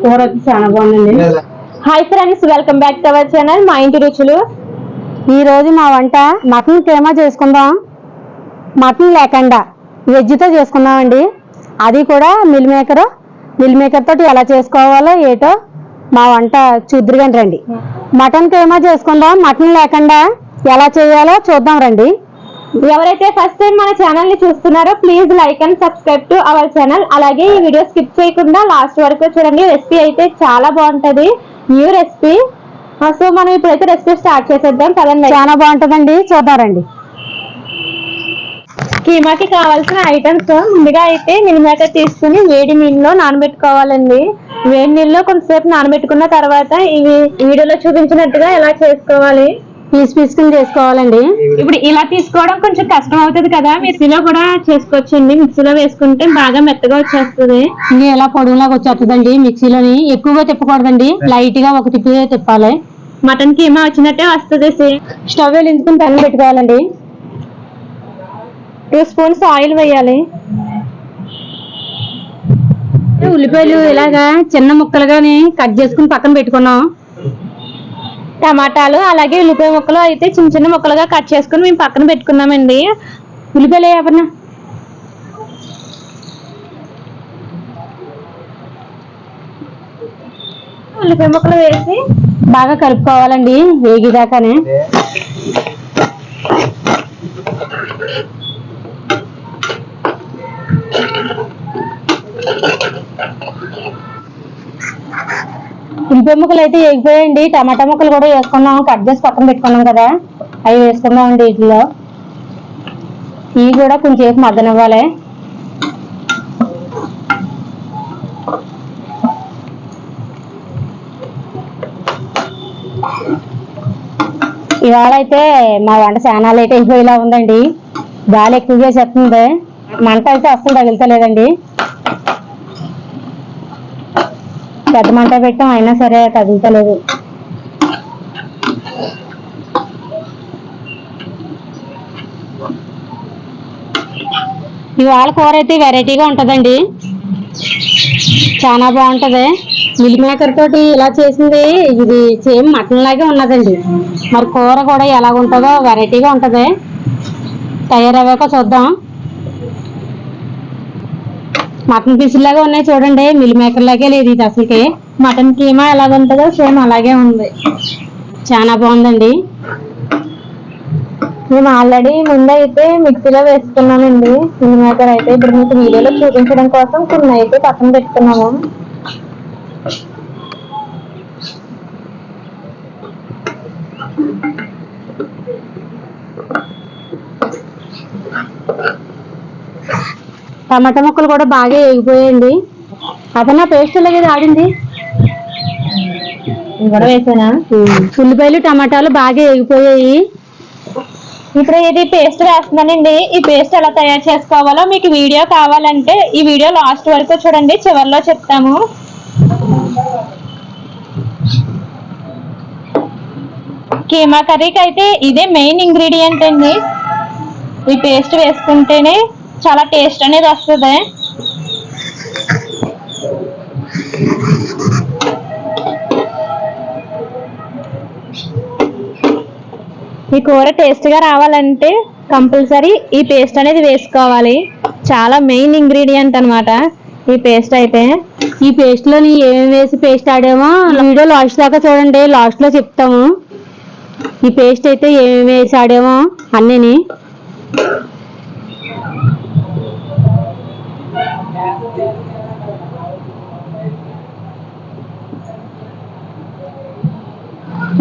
కూర చాలా బాగుందండి. Hi friends, welcome back to our channel మా ఇంటి రుచులు. ఈ రోజు మా వంట మటన్ కీమా చేసుకుందాం. మటన్ లేకుండా వెజ్తో చేసుకుందామండి. అది కూడా మిల్ మేకర్ తోటి ఎలా చేసుకోవాలో ఏటో మా వంట చూద్దురుగాని రండి. మటన్ కీమా చేసుకుందాం. మటన్ లేకుండా ఎలా చేయాలో చూద్దాం రండి. ఎవరైతే ఫస్ట్ టైం మన ఛానల్ ని చూస్తున్నారో please like and subscribe to our channel. అలాగే ఈ వీడియో స్కిప్ చేయకుండా లాస్ట్ వరకు చూడండి. రెసిపీ అయితే చాలా బాగుంటది, న్యూ రెసిపీ. సో మనం ఇప్పుడైతే రెసిపీ స్టార్ట్ చేసేద్దాం కదండి. చాలా బాగుంటుందండి, చూద్దాం రండి. కీమాకి కావాల్సిన ఐటమ్స్ ముందుగా అయితే మిల్ మేకర్ తీసుకుని వేడి నీళ్ళలో నానబెట్టుకోవాలండి. వేడి నీళ్ళలో కొంతసేపు నానబెట్టుకున్న తర్వాత ఇవి వీడియోలో చూపించినట్టుగా ఎలా చేసుకోవాలి, పీస్ కింద చేసుకోవాలండి. ఇప్పుడు ఇలా తీసుకోవడం కొంచెం కష్టం అవుతుంది కదా, మిక్సీలో కూడా చేసుకోవచ్చండి. మిక్సీలో వేసుకుంటే బాగా మెత్తగా వచ్చేస్తుంది. ఇది ఎలా పొడుగులాగా వచ్చేస్తుందండి. మిక్సీలోని ఎక్కువగా తిప్పకూడదండి, లైట్ గా ఒక తిప్పి తిప్పాలి. మటన్ కీమా వచ్చినట్టే వస్తుంది. స్టవ్ వెలిగించుకుని పెనం పెట్టుకోవాలండి. 2 స్పూన్స్ ఆయిల్ వేయాలి. ఉల్లిపాయలు ఇలాగా చిన్న ముక్కలుగాని కట్ చేసుకుని పక్కన పెట్టుకున్నాం. టమాటాలు అలాగే ఉల్లిపాయ ముక్కలు అయితే చిన్న చిన్న ముక్కలుగా కట్ చేసుకుని మేము పక్కన పెట్టుకున్నామండి. ఉల్లిపాయలు ఏమన్నా ఉల్లిపాయ ముక్కలు వేసి బాగా కలుపుకోవాలండి వేగిదాకానే. ఉల్లిపాయ ముక్కలు అయితే వేగిపోయాయండి. టమాటా ముక్కలు కూడా వేసుకున్నాం, కట్ చేసి పక్కన పెట్టుకున్నాం కదా, అవి వేసుకుందామండి. వీటిలో ఇవి కూడా కొంచెంసేపు మగ్గనివ్వాలి. ఇవాళ అయితే మా వంట చాలా లేట్ అయిపోయేలా ఉందండి. గాలి ఎక్కువగా చెప్తుంది, మంట అయితే అస్సలు తగులుతలేదండి. పెద్ద మంట పెట్టాం అయినా సరే తగులుతలేదు. ఇవాళ కూర అయితే వెరైటీగా ఉంటుందండి, చాలా బాగుంటది. మిల్ మేకర్ తోటి ఇలా చేసింది ఇది సేమ్ మటన్ లాగే ఉన్నదండి. మరి కూర కూడా ఎలా ఉంటుందో వెరైటీగా ఉంటది. తయారయ్యాక చూద్దాం. మటన్ పీసులు లాగా ఉన్నాయి చూడండి, మిల్ మేకర్ లాగే లేదు ఇది అసలుకి. మటన్ కీమా ఎలా ఉంటుందో సేమ్ అలాగే ఉంది, చాలా బాగుందండి. మేము ఆల్రెడీ ముందైతే మిక్సీలో వేసుకున్నామండి మిల్ మేకర్ అయితే. ఇప్పుడు మీకు వీడియోలో చూపించడం కోసం కొన్ని అయితే పక్కన పెట్టుకున్నాము. టమాటా ముక్కలు కూడా బాగా వేగిపోయాయండి. అదన్నా పేస్ట్ లాగే ఆడింది కూడా వేసానా. ఉల్లిపాయలు టమాటాలు బాగా వేగిపోయాయి. ఇప్పుడు ఇది పేస్ట్ వేస్తున్నానండి. ఈ పేస్ట్ ఎలా తయారు చేసుకోవాలో మీకు వీడియో కావాలంటే ఈ వీడియో లాస్ట్ వరకు చూడండి, చివరిలో చెప్తాము. కీమా కర్రీకి అయితే ఇదే మెయిన్ ఇంగ్రీడియంట్ అండి. ఈ పేస్ట్ వేసుకుంటేనే చాలా టేస్ట్ అనేది వస్తుంది. ఈ కూర టేస్ట్ గా రావాలంటే కంపల్సరీ ఈ పేస్ట్ అనేది వేసుకోవాలి. చాలా మెయిన్ ఇంగ్రీడియంట్ అన్నమాట ఈ పేస్ట్ అయితే. ఈ పేస్ట్ లోని ఏమేమి వేసి పేస్ట్ ఆడామో వీడియో లాస్ట్ దాకా చూడండి, లాస్ట్ లో చెప్తాము. ఈ పేస్ట్ అయితే ఏమేమి వేసి ఆడామో అన్నీని.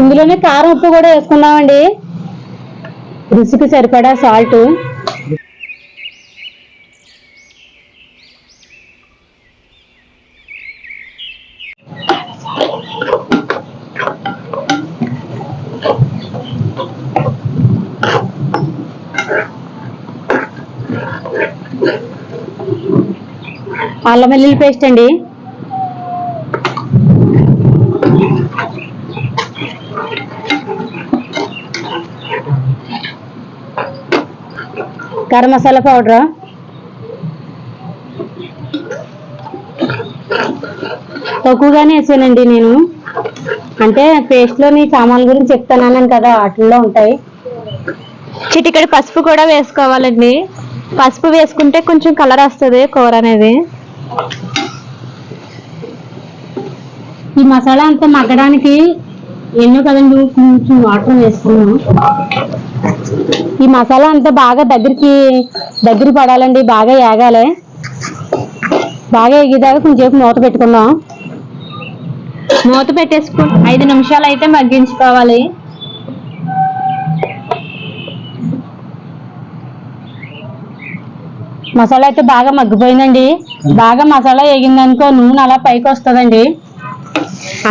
ఇందులోనే కారం ఉప్పు కూడా వేసుకున్నామండి, రుచికి సరిపడా సాల్ట్. అల్లం వెల్లుల్లి పేస్ట్ అండి. గరం మసాలా పౌడర్, తక్కువగానే వేసానండి నేను, అంటే పేస్ట్లోని సామాన్ల గురించి చెప్తానన్నాను కదా, వాటిల్లో ఉంటాయి. చిటికెడు పసుపు కూడా వేసుకోవాలండి. పసుపు వేసుకుంటే కొంచెం కలర్ వస్తుంది కూర అనేది. ఈ మసాలా అంతా మగ్గడానికి ఎన్నో కదండి కొంచెం వాటర్ వేసుకున్నాను. ఈ మసాలా అంతా బాగా దగ్గర పడాలండి, బాగా ఏగాలి. బాగా ఎగిదాకా కొంచెంసేపు మూత పెట్టుకుందాం. మూత పెట్టేసుకుని 5 నిమిషాలు అయితే మగ్గించుకోవాలి. మసాలా అయితే బాగా మగ్గిపోయిందండి. బాగా మసాలా వేగిందనుకో నూనె అలా పైకి వస్తుందండి.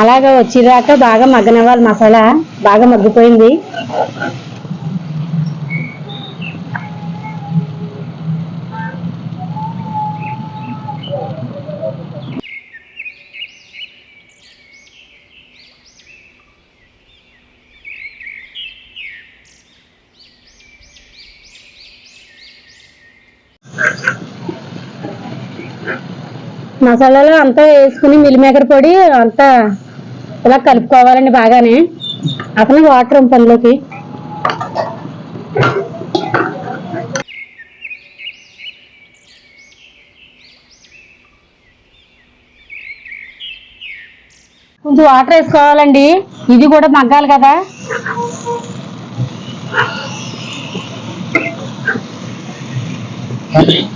అలాగే వచ్చేదాకా బాగా మగ్గనివ్వాలి. మసాలా బాగా మగ్గిపోయింది. మసాలాలో అంతా వేసుకుని మిల్ మేకర్ పొడి అంతా ఇలా కలుపుకోవాలండి బాగానే. అసలు వాటర్ పనిలోకి కొంచెం వాటర్ వేసుకోవాలండి, ఇది కూడా మగ్గాలి కదా.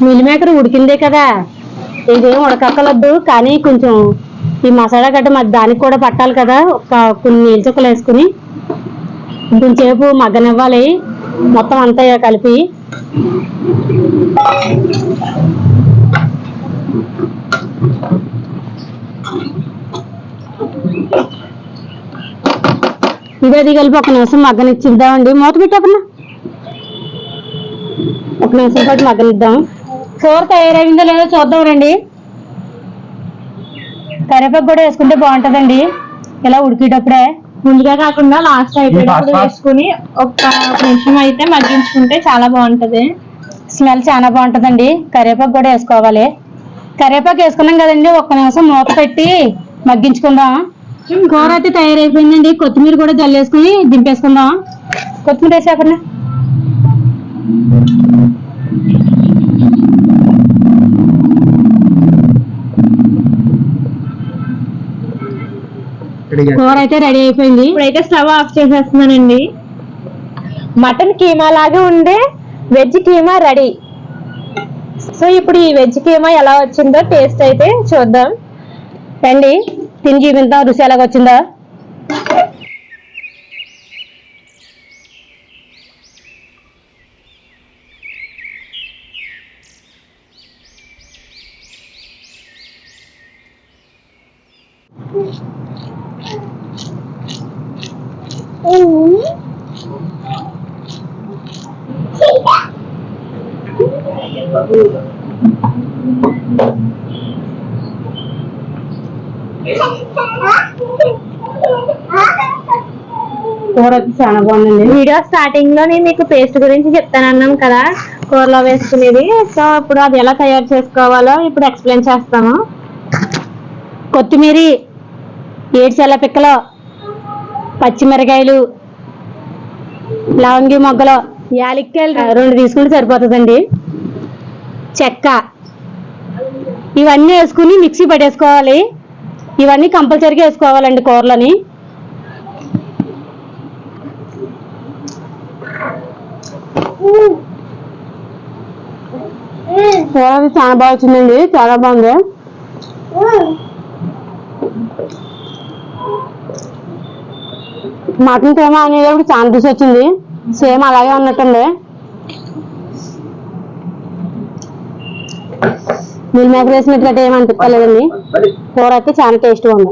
మిల్ మేకర్ ఉడికిందే కదా, ఇదేం ఉడకక్కలొద్దు, కానీ కొంచెం ఈ మసాలా గడ్డ మరి దానికి కూడా పట్టాలి కదా. కొన్ని నీళ్ళ చుక్కలు వేసుకుని కొంచెంసేపు మగ్గనివ్వాలి మొత్తం అంతా కలిపి. ఇది కలిపి 1 నిమిషం మగ్గనిచ్చిద్దామండి. మూత పెట్టకుండా 1 నిమిషం పాటు మగ్గనిద్దాం. కూర తయారైందో లేదో చూద్దాం రండి. కరివేపాకు కూడా వేసుకుంటే బాగుంటుందండి ఇలా ఉడికేటప్పుడే. ముందుగా కాకుండా లాస్ట్ అయిపోయినప్పుడు వేసుకుని 1 నిమిషం అయితే మగ్గించుకుంటే చాలా బాగుంటది. స్మెల్ చాలా బాగుంటుందండి. కరివేపాకు కూడా వేసుకోవాలి. కరివేపాకు వేసుకున్నాం కదండి, 1 నిమిషం మూత పెట్టి మగ్గించుకుందాం. కూర అయితే తయారైపోయిందండి. కొత్తిమీర కూడా జల్లేసుకుని దింపేసుకుందాం. కొత్తిమీర వేసాకన్నా కూర అయితే రెడీ అయిపోయింది. ఇప్పుడైతే స్టవ్ ఆఫ్ చేసేస్తున్నానండి. మటన్ కీమా లాగా ఉండే వెజ్ కీమా రెడీ. సో ఇప్పుడు ఈ వెజ్ కీమా ఎలా వచ్చిందో టేస్ట్ అయితే చూద్దాం రండి. తిని చూపిద్దాం రుచి ఎలాగ వచ్చిందో. కూర చాలా బాగుందండి. వీడియో స్టార్టింగ్ లో నేను మీకు పేస్ట్ గురించి చెప్తానన్నాం కదా, కూరలో వేసుకునేది. సో ఇప్పుడు అది ఎలా తయారు చేసుకోవాలో ఇప్పుడు ఎక్స్ప్లెయిన్ చేస్తాను. కొత్తిమీర, 7 చల్ల పిక్కలు, పచ్చిమిరకాయలు, లవంగి మొగ్గలు, యాలక్కాయలు 2 తీసుకుంటే సరిపోతుందండి. చెక్క, ఇవన్నీ వేసుకుని మిక్సీ పట్టేసుకోవాలి. ఇవన్నీ కంపల్సరీగా వేసుకోవాలండి కూరలని. కూర చాలా బాగా వచ్చిందండి, చాలా బాగుంది. మటన్ తేమ అనేటప్పుడు చాలా రుచి వచ్చింది. సేమ్ అలాగే ఉన్నట్టుంది. మిల్ మేకర్ వేసినట్టుగా ఏమి అనిపించలేదండి. కూర అయితే చాలా టేస్ట్గా ఉంది.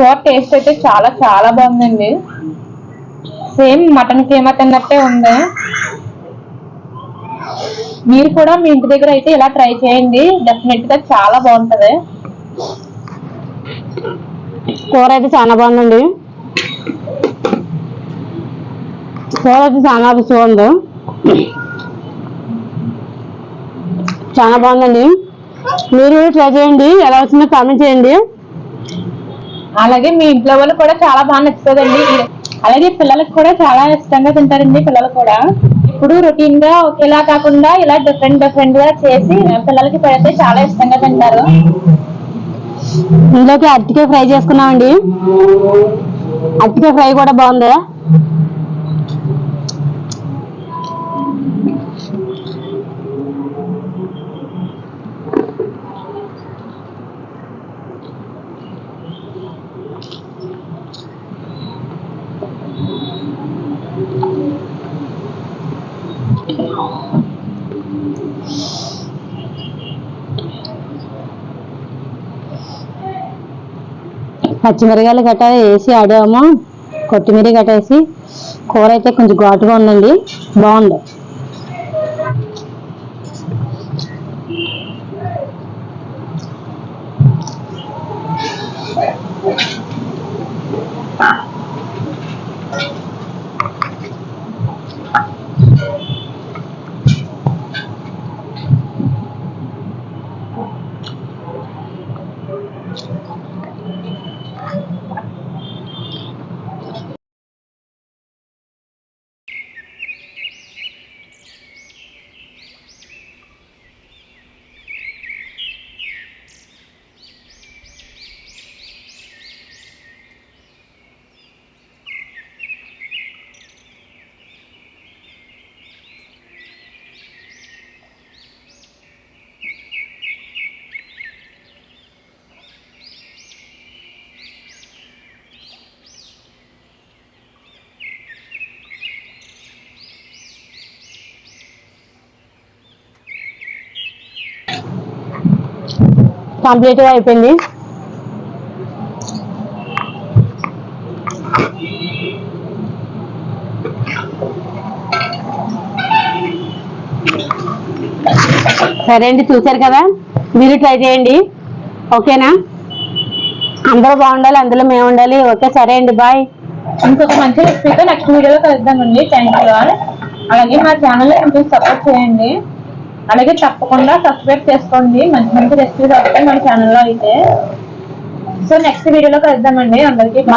కూర టేస్ట్ అయితే చాలా చాలా బాగుందండి. సేమ్ మటన్ కీమా తిన్నట్టే ఉంది. మీరు కూడా మీ ఇంటి దగ్గర అయితే ఇలా ట్రై చేయండి, డెఫినెట్ గా చాలా బాగుంటది. కూర అయితే చాలా బాగుందండి. కూర అయితే చాలా రుచిగా ఉంది. చాలా బాగుందండి. మీరు ట్రై చేయండి, ఎలా వచ్చిందో కామెంట్ చేయండి. అలాగే మీ ఇంట్లో వాళ్ళు కూడా చాలా బాగా నచ్చుతుందండి. అలాగే పిల్లలకు కూడా చాలా ఇష్టంగా తింటారండి. పిల్లలు కూడా ఇప్పుడు రొటీన్ గా ఒకేలా కాకుండా ఇలా డిఫరెంట్ డిఫరెంట్ గా చేసి పిల్లలకి పెడితే చాలా ఇష్టంగా తింటారు. ఇందులోకి అరటికాయ ఫ్రై చేసుకున్నామండి. అరటికాయ ఫ్రై కూడా బాగుంది. పచ్చిమిరకాయలు గట్రా వేసి ఆడాము, కొత్తిమీర గట్రా వేసి. కూర అయితే కొంచెం ఘాటుగా ఉందండి, బాగుంది. కంప్లీట్గా అయిపోయింది. సరే అండి, చూసారు కదా, మీరు ట్రై చేయండి. ఓకేనా? అందరూ బాగుండాలి, అందులో మేము ఉండాలి. ఓకే, సరే అండి, బాయ్. ఇంకొక మంచి రెసిపీతో నెక్స్ట్ వీడియోలో కలుద్దామండి. Thank you all. అలాగే మా ఛానల్ కొంచెం సపోర్ట్ చేయండి. అలాగే తప్పకుండా సబ్స్క్రైబ్ చేసుకోండి. మంచి మంచి రెసిపీస్ వస్తాయి మన ఛానల్లో అయితే. సో నెక్స్ట్ వీడియోలో కలుద్దామండి. అందరికీ మరి